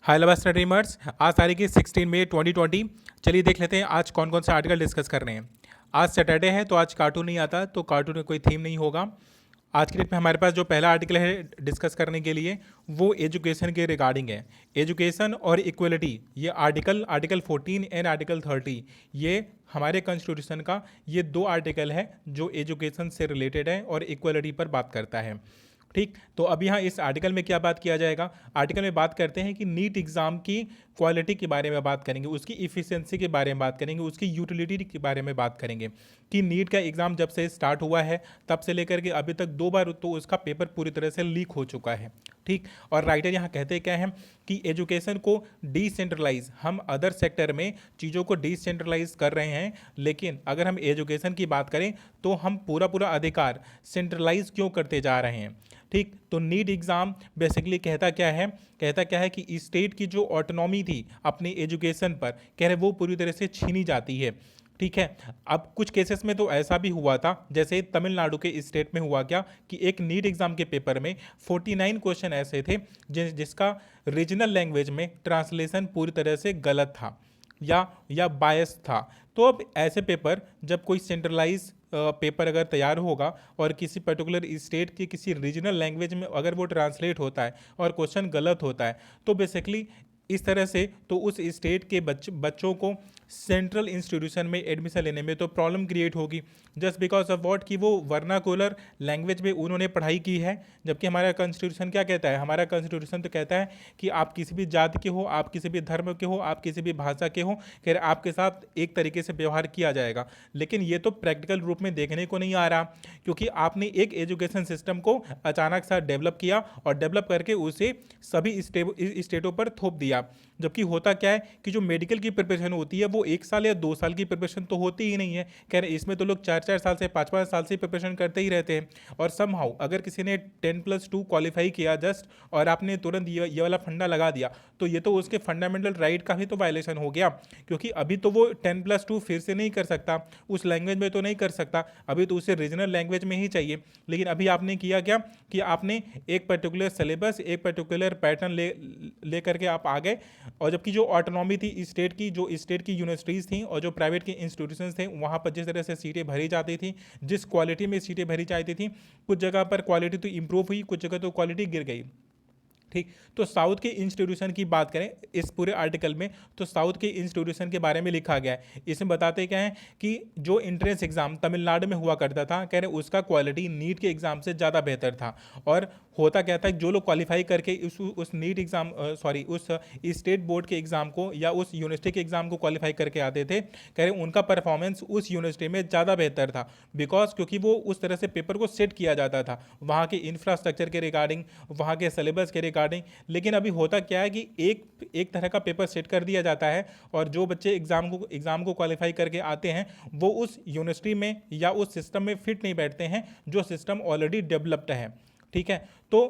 हाय नमस्ते ड्रीमर्स। आज तारीख है 16 मई 2020। चलिए देख लेते हैं आज कौन कौन से आर्टिकल डिस्कस कर रहे हैं। आज सैटरडे है तो आज कार्टून नहीं आता, तो कार्टून में कोई थीम नहीं होगा। आज की डेट में हमारे पास जो पहला आर्टिकल है डिस्कस करने के लिए वो एजुकेशन के रिगार्डिंग है। एजुकेशन और इक्वलिटी, ये आर्टिकल आर्टिकल 14 एंड आर्टिकल 30, ये हमारे कॉन्स्टिट्यूशन का ये दो आर्टिकल है जो एजुकेशन से रिलेटेड है और इक्वलिटी पर बात करता है। ठीक, तो अब यहाँ इस आर्टिकल में क्या बात किया जाएगा। आर्टिकल में बात करते हैं कि नीट एग्ज़ाम की क्वालिटी के बारे में बात करेंगे, उसकी इफ़िशियंसी के बारे में बात करेंगे, उसकी यूटिलिटी के बारे में बात करेंगे कि नीट का एग्ज़ाम जब से स्टार्ट हुआ है तब से लेकर के अभी तक 2 बार तो उसका पेपर पूरी तरह से लीक हो चुका है। ठीक, और राइटर यहाँ कहते क्या हैं कि एजुकेशन को डिसेंट्रलाइज, हम अदर सेक्टर में चीज़ों को डिसेंट्रलाइज कर रहे हैं, लेकिन अगर हम एजुकेशन की बात करें तो हम पूरा पूरा अधिकार सेंट्रलाइज क्यों करते जा रहे हैं। ठीक, तो नीट एग्ज़ाम बेसिकली कहता क्या है कि स्टेट की जो ऑटोनॉमी थी अपनी एजुकेशन पर, कह रहे वो पूरी तरह से छीनी जाती है। ठीक है, अब कुछ केसेस में तो ऐसा भी हुआ था, जैसे तमिलनाडु के स्टेट में हुआ क्या कि एक नीट एग्ज़ाम के पेपर में 49 क्वेश्चन ऐसे थे जिसका रीजनल लैंग्वेज में ट्रांसलेशन पूरी तरह से गलत था या बायस था। तो अब ऐसे पेपर, जब कोई सेंट्रलाइज पेपर अगर तैयार होगा और किसी पर्टिकुलर स्टेट की किसी रीजनल लैंग्वेज में अगर वो ट्रांसलेट होता है और क्वेश्चन गलत होता है, तो बेसिकली इस तरह से तो उस स्टेट के बच्चों को सेंट्रल इंस्टीट्यूशन में एडमिशन लेने में तो प्रॉब्लम क्रिएट होगी, जस्ट बिकॉज ऑफ वॉट कि वो वर्नाकुलर लैंग्वेज में उन्होंने पढ़ाई की है। जबकि हमारा कॉन्स्टिट्यूशन क्या कहता है, हमारा कॉन्स्टिट्यूशन तो कहता है कि आप किसी भी जाति के हो, आप किसी भी धर्म के हो, आप किसी भी भाषा के हो, खैर आपके साथ एक तरीके से व्यवहार किया जाएगा। लेकिन ये तो प्रैक्टिकल रूप में देखने को नहीं आ रहा, क्योंकि आपने एक एजुकेशन सिस्टम को अचानक सा डेवलप किया और डेवलप करके उसे सभी स्टेटों पर थोप दिया। जबकि होता क्या है कि जो मेडिकल की प्रिपरेशन होती है वो 1 साल या 2 साल की प्रिपरेशन तो होती ही नहीं है। कह रहे इसमें तो लोग 4-4 साल से 5-5 साल से प्रिपरेशन करते ही रहते हैं। और समहाउ अगर किसी ने 10+2 क्वालिफाई किया जस्ट, और आपने तुरंत ये वाला फंडा लगा दिया, तो ये तो उसके फंडामेंटल राइट का भी तो वायलेशन हो गया। क्योंकि अभी तो वो 10+2 फिर से नहीं कर सकता, उस लैंग्वेज में तो नहीं कर सकता, अभी तो उसे रीजनल लैंग्वेज में ही चाहिए। लेकिन अभी आपने किया क्या कि आपने एक पर्टिकुलर सिलेबस, एक पर्टिकुलर पैटर्न ले करके आप आ गए। और जबकि जो ऑटोनॉमी थी स्टेट की, जो स्टेट की यूनिवर्सिटीज़ थी और जो प्राइवेट के इंस्टीट्यूशंस थे, वहाँ पर जिस तरह से सीटें भरी जाती थी, जिस क्वालिटी में सीटें भरी जाती थी, कुछ जगह पर क्वालिटी तो इंप्रूव हुई, कुछ जगह तो क्वालिटी गिर गई। ठीक, तो साउथ के इंस्टीट्यूशन की बात करें इस पूरे आर्टिकल में, तो साउथ के इंस्टीट्यूशन के बारे में लिखा गया है। इसमें बताते क्या है कि जो एंट्रेंस एग्ज़ाम तमिलनाडु में हुआ करता था, कह रहे उसका क्वालिटी नीट के एग्ज़ाम से ज़्यादा बेहतर था। और होता क्या था, जो लोग क्वालिफाई करके उस नीट एग्ज़ाम उस स्टेट बोर्ड के एग्ज़ाम को या उस यूनिवर्सिटी के एग्ज़ाम को क्वालिफाई करके आते थे, कह रहे उनका परफॉर्मेंस उस यूनिवर्सिटी में ज़्यादा बेहतर था, बिकॉज क्योंकि वो उस तरह से पेपर को सेट किया जाता था वहाँ के इंफ्रास्ट्रक्चर के रिगार्डिंग, वहाँ के सिलेबस के रिगार्डिंग। लेकिन अभी होता क्या है कि एक तरह का पेपर सेट कर दिया जाता है और जो बच्चे एग्ज़ाम को क्वालिफाई करके आते हैं वो उस यूनिवर्सिटी में या उस सिस्टम में फिट नहीं बैठते हैं जो सिस्टम ऑलरेडी डेवलप्ड है। ठीक है, तो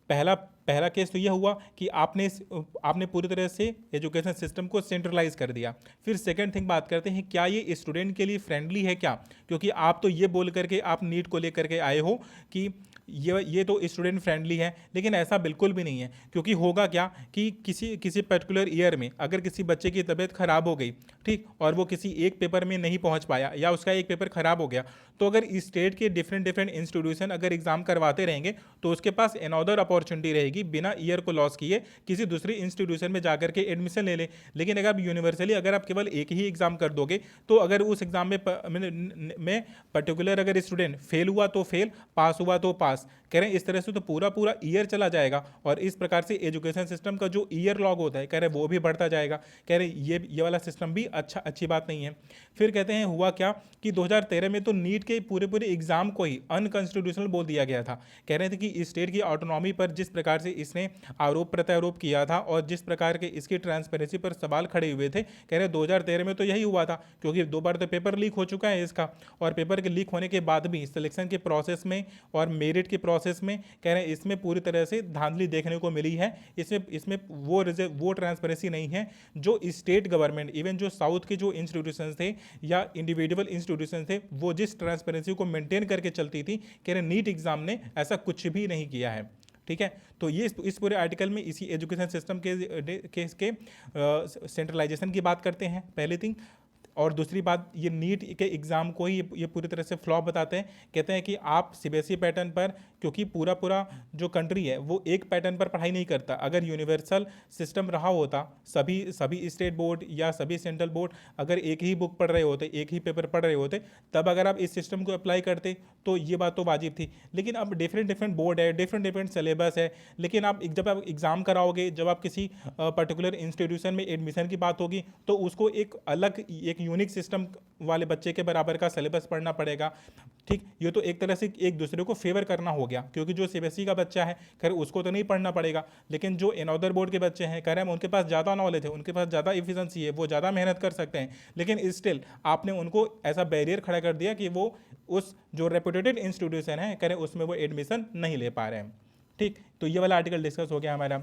पहला पहला केस तो यह हुआ कि आपने पूरी तरह से एजुकेशन सिस्टम को सेंट्रलाइज कर दिया। फिर सेकंड थिंग बात करते हैं, क्या ये स्टूडेंट के लिए फ्रेंडली है क्या। क्योंकि आप तो ये बोल करके आप नीट को लेकर के आए हो कि ये तो स्टूडेंट फ्रेंडली है, लेकिन ऐसा बिल्कुल भी नहीं है। क्योंकि होगा क्या कि किसी पर्टिकुलर ईयर में अगर किसी बच्चे की तबीयत खराब हो गई, ठीक, और वो किसी एक पेपर में नहीं पहुंच पाया या उसका एक पेपर खराब हो गया, तो अगर स्टेट के डिफरेंट इंस्टीट्यूशन अगर एग्जाम करवाते रहेंगे तो उसके पास अनदर अपॉर्चुनिटी रहेगी बिना ईयर को लॉस किए किसी दूसरी इंस्टीट्यूशन में जाकर के एडमिशन ले ले। लेकिन अगर आप यूनिवर्सली अगर आप केवल एक ही एग्जाम कर दोगे, तो अगर उस एग्जाम में पर्टिकुलर अगर स्टूडेंट फेल हुआ तो फेल, पास हुआ तो पास, कह रहे हैं इस तरह से तो पूरा पूरा ईयर चला जाएगा। और इस प्रकार से एजुकेशन सिस्टम का जो ईयर लॉग होता है, कह रहे वो भी बढ़ता जाएगा। कह रहे ये वाला सिस्टम भी अच्छी बात नहीं है। फिर कहते हैं हुआ क्या कि 2013 में तो नीट के पूरे एग्जाम को ही अनकॉन्स्टिट्यूशनल बोल दिया गया था। कह रहे थे कि स्टेट की ऑटोनॉमी पर जिस प्रकार से इसने आरोप प्रत्यारोप किया था और जिस प्रकार के इसकी ट्रांसपेरेंसी पर सवाल खड़े हुए थे, कह रहे 2013 में तो यही हुआ था, क्योंकि 2 बार तो पेपर लीक हो चुका है इसका। और पेपर के लीक होने के बाद भी सिलेक्शन के प्रोसेस में और मेरिट के प्रोसेस में, कह रहे हैं इसमें पूरी तरह से धांधली देखने को मिली है। इसमें वो ट्रांसपेरेंसी नहीं है जो स्टेट गवर्नमेंट, इवन जो साउथ के जो इंस्टीट्यूशंस थे या इंडिविजुअल इंस्टीट्यूशन थे, वो जिस ट्रांसपेरेंसी को मेंटेन करके चलती थी, कह रहे नीट एग्जाम ने ऐसा कुछ भी नहीं किया है। ठीक है। तो ये इस पूरे आर्टिकल में इसी एजुकेशन सिस्टम के सेंट्रलाइजेशन की बात करते हैं, पहली थिंग। और दूसरी बात, ये नीट के एग्ज़ाम को ही ये पूरी तरह से फ्लॉप बताते हैं। कहते हैं कि आप सीबीएसई पैटर्न पर, क्योंकि पूरा पूरा जो कंट्री है वो एक पैटर्न पर पढ़ाई नहीं करता। अगर यूनिवर्सल सिस्टम रहा होता, सभी सभी स्टेट बोर्ड या सभी सेंट्रल बोर्ड अगर एक ही बुक पढ़ रहे होते, एक ही पेपर पढ़ रहे होते, तब अगर आप इस सिस्टम को अप्लाई करते तो ये बात तो वाजिब थी। लेकिन अब डिफरेंट डिफरेंट बोर्ड है, डिफरेंट डिफरेंट सिलेबस है, लेकिन आप जब आप एग्ज़ाम कराओगे, जब आप किसी पर्टिकुलर इंस्टीट्यूशन में एडमिशन की बात होगी, तो उसको एक अलग, एक यूनिक सिस्टम वाले बच्चे के बराबर का सिलेबस पढ़ना पड़ेगा। ठीक, ये तो एक तरह से एक दूसरे को फेवर करना हो गया, क्योंकि जो सीबीएसई का बच्चा है खैर उसको तो नहीं पढ़ना पड़ेगा, लेकिन जो अनदर बोर्ड के बच्चे हैं, कह रहे हैं उनके पास ज़्यादा नॉलेज है, उनके पास ज़्यादा इफिशिएंसी है, वो ज़्यादा मेहनत कर सकते हैं, लेकिन स्टिल आपने उनको ऐसा बैरियर खड़ा कर दिया कि वो उस जो रेपुटेटेड इंस्टीट्यूशन है, कह रहे उसमें वो एडमिशन नहीं ले पा रहे हैं। ठीक, तो ये वाला आर्टिकल डिस्कस हो गया हमारा।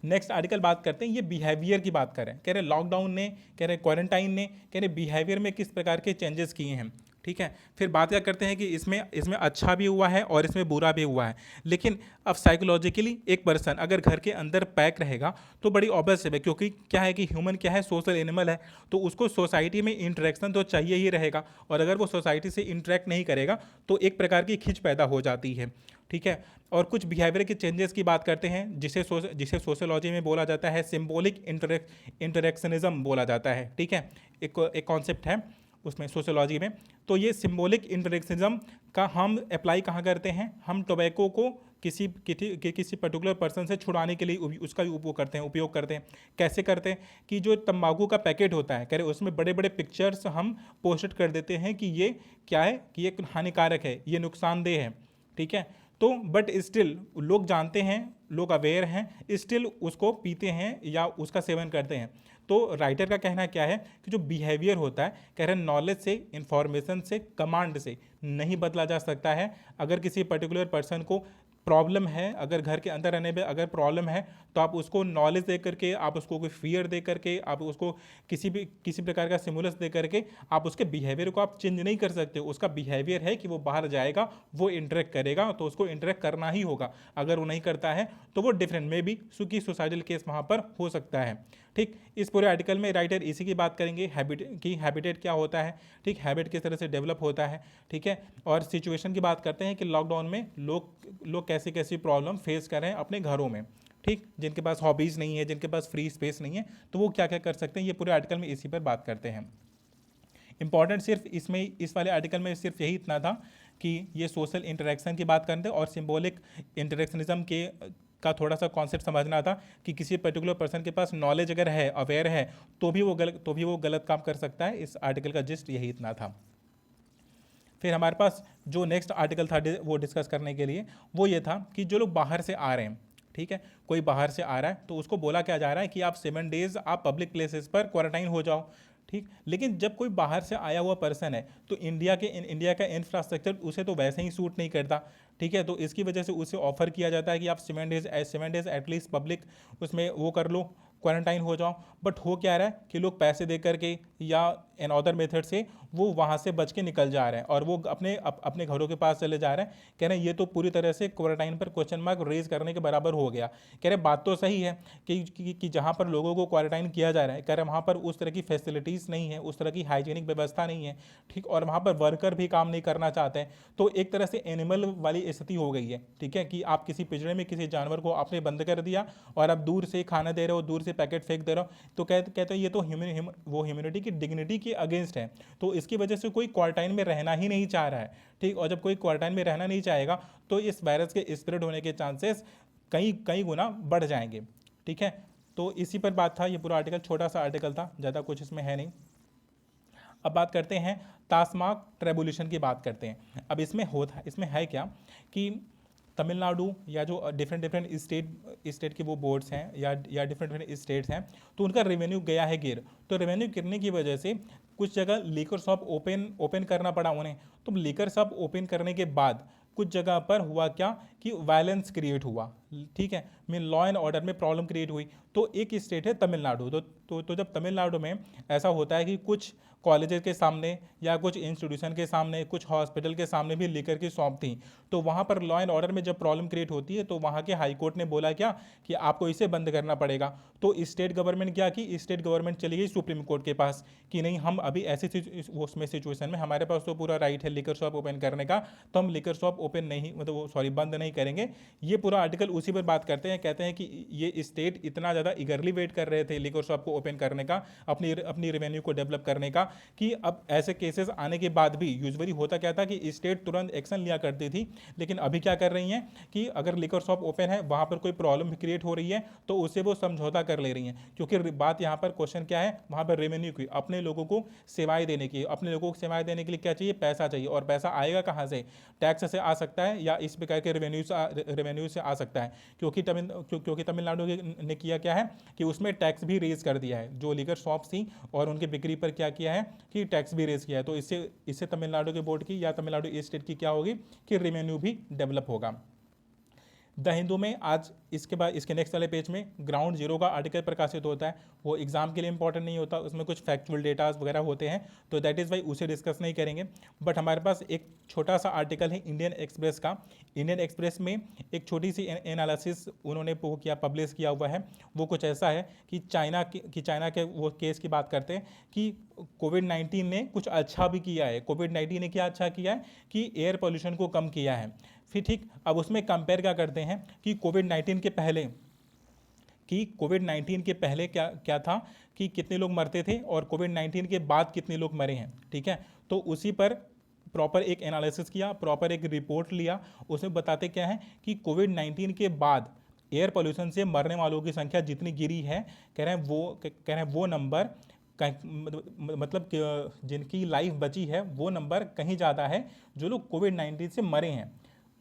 नेक्स्ट आर्टिकल बात करते हैं, ये बिहेवियर की बात करें। कह रहे लॉकडाउन ने, कह रहे क्वारंटाइन ने, कह रहे बिहेवियर में किस प्रकार के चेंजेस किए हैं। ठीक है, फिर बात क्या करते हैं कि इसमें इसमें अच्छा भी हुआ है और इसमें बुरा भी हुआ है। लेकिन अब साइकोलॉजिकली एक पर्सन अगर घर के अंदर पैक रहेगा तो बड़ी ऑब्वियस है, क्योंकि क्या है कि ह्यूमन क्या है, सोशल एनिमल है, तो उसको सोसाइटी में इंटरेक्शन तो चाहिए ही रहेगा। और अगर वो सोसाइटी से इंटरेक्ट नहीं करेगा तो एक प्रकार की खिंच पैदा हो जाती है। ठीक है, और कुछ बिहेवियर के चेंजेस की बात करते हैं, जिसे सोशियोलॉजी में बोला जाता है सिंबॉलिक इंटरेक्शनिज्म बोला जाता है। ठीक है, एक कॉन्सेप्ट है उसमें सोशियोलॉजी में। तो ये सिंबॉलिक इंटरेक्शनिज्म का हम अप्लाई कहाँ करते हैं, हम टोबैको को किसी पर्टिकुलर पर्सन से छुड़ाने के लिए उसका उपयोग करते हैं। कैसे करते हैं कि जो तंबाकू का पैकेट होता है, कह रहे उसमें बड़े बड़े पिक्चर्स हम पोस्ट कर देते हैं कि ये क्या है, कि ये हानिकारक है, ये नुकसानदेह है। ठीक है, तो बट स्टिल लोग जानते हैं, लोग अवेयर हैं, स्टिल उसको पीते हैं या उसका सेवन करते हैं। तो राइटर का कहना क्या है कि जो बिहेवियर होता है, कह रहे हैं नॉलेज से, इंफॉर्मेशन से, कमांड से नहीं बदला जा सकता है। अगर किसी पर्टिकुलर पर्सन को प्रॉब्लम है, अगर घर के अंदर रहने में अगर प्रॉब्लम है, तो आप उसको नॉलेज दे करके, आप उसको कोई फियर दे करके, आप उसको किसी प्रकार का सिमुलस दे करके आप उसके बिहेवियर को आप चेंज नहीं कर सकते। उसका बिहेवियर है कि वो बाहर जाएगा, वो इंटरेक्ट करेगा, तो उसको इंटरेक्ट करना ही होगा। अगर वो नहीं करता है तो वो डिफरेंट में भी सुखी सोसाइटल केस वहाँ पर हो सकता है। ठीक, इस पूरे आर्टिकल में राइटर इसी की बात करेंगे, हैबिटेट क्या होता है, ठीक, हैबिट किस तरह से डेवलप होता है। ठीक है, और सिचुएशन की बात करते हैं कि लॉकडाउन में लोग कैसी कैसी प्रॉब्लम फेस कर रहे हैं अपने घरों में। ठीक, जिनके पास हॉबीज़ नहीं है, जिनके पास फ्री स्पेस नहीं है, तो वो क्या क्या कर सकते हैं, ये पूरे आर्टिकल में इसी पर बात करते हैं। इंपॉर्टेंट सिर्फ इसमें, इस वाले आर्टिकल में सिर्फ यही इतना था कि ये सोशल इंटरेक्शन की बात करते हैं और सिंबॉलिक इंटरेक्शनिज्म का थोड़ा सा कॉन्सेप्ट समझना था कि किसी पर्टिकुलर पर्सन के पास नॉलेज अगर है, अवेयर है, तो भी वो गलत काम कर सकता है। इस आर्टिकल का जिस्ट यही इतना था। फिर हमारे पास जो नेक्स्ट आर्टिकल था वो डिस्कस करने के लिए, वो ये था कि जो लोग बाहर से आ रहे हैं, ठीक है, कोई बाहर से आ रहा है तो उसको बोला क्या जा रहा है कि आप 7 डेज आप पब्लिक प्लेसेस पर क्वारंटाइन हो जाओ। ठीक, लेकिन जब कोई बाहर से आया हुआ पर्सन है तो इंडिया का इंफ्रास्ट्रक्चर उसे तो वैसे ही सूट नहीं करता। ठीक है, तो इसकी वजह से उसे ऑफर किया जाता है कि आप 7 डेज एटलीस्ट पब्लिक उसमें वो कर लो, क्वारंटाइन हो जाओ। बट हो क्या रहा है कि लोग पैसे दे करके या एन अदर मेथड से वो वहाँ से बच के निकल जा रहे हैं और वो अपने घरों के पास चले जा रहे हैं। कह रहे हैं ये तो पूरी तरह से क्वारंटाइन पर क्वेश्चन मार्क रेज करने के बराबर हो गया। कह रहे बात तो सही है कि जहाँ पर लोगों को क्वारंटाइन किया जा रहा है, कह रहे वहाँ पर उस तरह की फैसिलिटीज़ नहीं है, उस तरह की हाइजीनिक व्यवस्था नहीं है। ठीक, और वहाँ पर वर्कर भी काम नहीं करना चाहते हैं, तो एक तरह से एनिमल वाली स्थिति हो गई है। ठीक है, कि आप किसी पिंजरे में किसी जानवर को आपने बंद कर दिया और आप दूर से खाना दे रहे हो, दूर से पैकेट फेंक दे रहे हो, तो कहते हैं ये तो ह्यूमैनिटी की डिग्निटी के अगेंस्ट है। तो इसकी वजह से कोई क्वारंटाइन में रहना ही नहीं चाह रहा है। ठीक, और जब कोई क्वारंटाइन में रहना नहीं चाहेगा तो इस वायरस के स्प्रेड होने के चांसेस कई गुना बढ़ जाएंगे। ठीक है, तो इसी पर बात था। ये पूरा आर्टिकल छोटा सा आर्टिकल था, ज़्यादा कुछ इसमें है नहीं। अब बात करते हैं तासमाक ट्रेबुलेशन की बात करते हैं। अब इसमें है क्या कि तमिलनाडु या जो डिफरेंट स्टेट के वो बोर्ड्स हैं या डिफरेंट स्टेट्स हैं, तो उनका रेवेन्यू गया है गिर। तो रेवेन्यू गिरने की वजह से कुछ जगह लीकर शॉप ओपन करना पड़ा उन्हें। तो लीकर शॉप ओपन करने के बाद कुछ जगह पर हुआ क्या कि वायलेंस क्रिएट हुआ, ठीक है, मीन लॉ एंड ऑर्डर में प्रॉब्लम क्रिएट हुई। तो एक स्टेट है तमिलनाडु। तो जब तमिलनाडु में ऐसा होता है कि कुछ कॉलेजेस के सामने या कुछ इंस्टीट्यूशन के सामने, कुछ हॉस्पिटल के सामने भी लिकर की शॉप थी, तो वहाँ पर लॉ एंड ऑर्डर में जब प्रॉब्लम क्रिएट होती है तो वहाँ के हाई कोर्ट ने बोला क्या कि आपको इसे बंद करना पड़ेगा। तो स्टेट गवर्नमेंट क्या की, स्टेट गवर्नमेंट चली गई सुप्रीम कोर्ट के पास कि नहीं, हम अभी ऐसी उसमें सिचुएशन में हमारे पास तो पूरा राइट है लिकर शॉप ओपन करने का, तो हम लिकर शॉप ओपन नहीं, मतलब सॉरी, बंद नहीं करेंगे। ये पूरा आर्टिकल उसी पर बात करते हैं, कहते हैं कि ये स्टेट इतना ज़्यादा ईगरली वेट कर रहे थे लिकर शॉप को ओपन करने का, अपनी रेवेन्यू को डेवलप करने का, कि अब ऐसे केसेस आने के बाद भी यूजुअली होता क्या था कि स्टेट तुरंत एक्शन लिया करती थी, लेकिन अभी क्या कर रही हैं कि अगर लिकर शॉप ओपन है, वहाँ पर कोई प्रॉब्लम क्रिएट हो रही है, तो उससे वो समझौता कर ले रही हैं। क्योंकि बात यहाँ पर क्वेश्चन क्या है, वहाँ पर रेवेन्यू की, अपने लोगों को सेवाएं देने की, अपने लोगों को सेवाएं देने के लिए क्या चाहिए, पैसा चाहिए। और पैसा आएगा कहाँ से, टैक्स से आ सकता है या इस प्रकार के रेवेन्यू से आ सकता है। क्योंकि तमिलनाडु ने किया क्या है कि उसमें टैक्स भी रेज कर दिया है, जो लिकर शॉप्स थी और उनकी बिक्री पर क्या किया है कि टैक्स भी रेज किया है। तो इससे तमिलनाडु के बोर्ड की या तमिलनाडु स्टेट की क्या होगी कि रेवेन्यू भी डेवलप होगा। द हिंदू में आज इसके बाद इसके नेक्स्ट वाले पेज में ग्राउंड जीरो का आर्टिकल प्रकाशित होता है। वो एग्जाम के लिए इंपॉर्टेंट नहीं होता, उसमें कुछ फैक्चुअल डेटाज वगैरह होते हैं, तो दैट इज़ वाई उसे डिस्कस नहीं करेंगे। बट हमारे पास एक छोटा सा आर्टिकल है इंडियन एक्सप्रेस का। इंडियन एक्सप्रेस में एक छोटी सी एनालिसिस उन्होंने वो किया, पब्लिश किया हुआ है। वो कुछ ऐसा है कि चाइना के वो केस की बात करते हैं कि कोविड-19 ने कुछ अच्छा भी किया है। कोविड-19 ने क्या अच्छा किया है कि एयर पोल्यूशन को कम किया है। फिर ठीक, अब उसमें कंपेयर क्या करते हैं कि कोविड-19 के पहले क्या क्या था कि कितने लोग मरते थे और कोविड-19 के बाद कितने लोग मरे हैं, ठीक है। तो उसी पर प्रॉपर एक एनालिसिस किया, प्रॉपर एक रिपोर्ट लिया। उसमें बताते क्या है कि कोविड-19 के बाद एयर पोल्यूशन से मरने वालों की संख्या जितनी गिरी है, कह रहे हैं वो नंबर मतलब जिनकी लाइफ बची है वो नंबर कहीं ज़्यादा है जो लोग कोविड-19 से मरे हैं।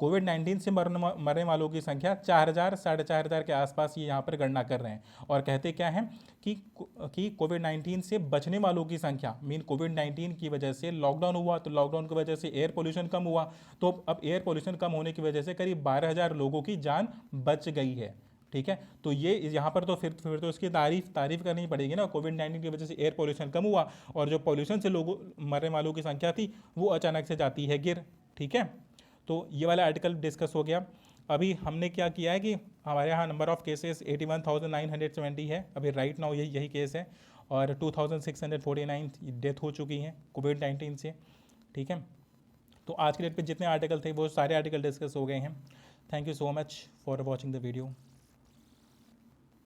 कोविड-19 से मरने वालों की संख्या 4,000 साढ़े 4,000 के आसपास ये यहाँ पर गणना कर रहे हैं। और कहते क्या हैं कि कोविड-19 से बचने वालों की संख्या, मीन कोविड-19 की वजह से लॉकडाउन हुआ, तो लॉकडाउन की वजह से एयर पोल्यूशन कम हुआ, तो अब एयर पोल्यूशन कम होने की वजह से करीब 12,000 लोगों की जान बच गई है, ठीक है। तो ये यहाँ पर तो फिर तो इसकी तारीफ करनी पड़ेगी ना। कोविड-19 की वजह से एयर पोल्यूशन कम हुआ और जो पोल्यूशन से लोगों मरने वालों की संख्या थी वो अचानक से जाती है गिर, ठीक है। तो ये वाला आर्टिकल डिस्कस हो गया। अभी हमने क्या किया है कि हमारे यहाँ नंबर ऑफ़ केसेस 81,970 है अभी राइट नाउ, यही केस है, और 2,649 डेथ हो चुकी हैं कोविड-19 से, ठीक है। तो आज के डेट पे जितने आर्टिकल थे वो सारे आर्टिकल डिस्कस हो गए हैं। Thank you so much for watching the video.